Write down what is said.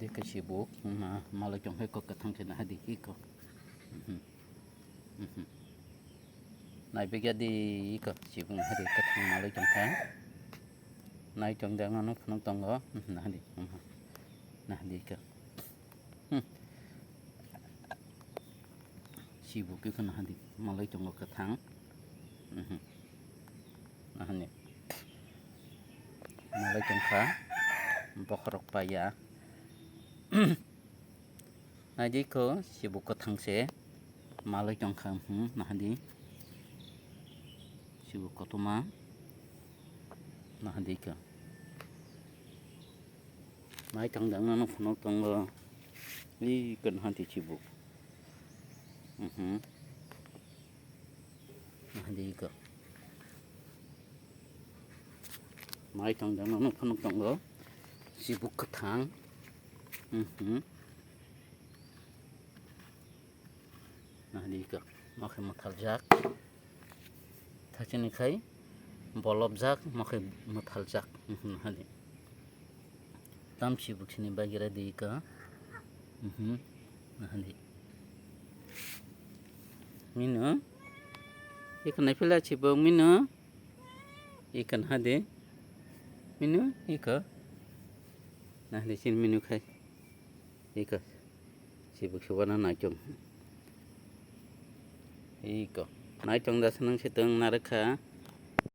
di ka sibuk malah jong he ko katang kena hadi iko nai bega di iko sibuk hadi katang malah jong he nai jong dang no nong tong go nah di ka sibuk iko nah hadi malah jong ko katang nah ni malah jong ka bokrok paya Nadi ko sibuk ko thangse malai jong kham nahdi sibuk ko tuma nahdi ka mai tang dang no phno tong ni kan hanti sibuk nahdi ka mai tang dang no phno tong sibuk ko thang nah di ka makai matal jak thachini khai bolob jak makai matal jak nah di tam sibuk sini bagira di ka nah di mino ikan nafila sibuk mino ikan hade mino ika nah di sini mino khai ika sibuk subana najong iko nai tong da sanang seteng naraka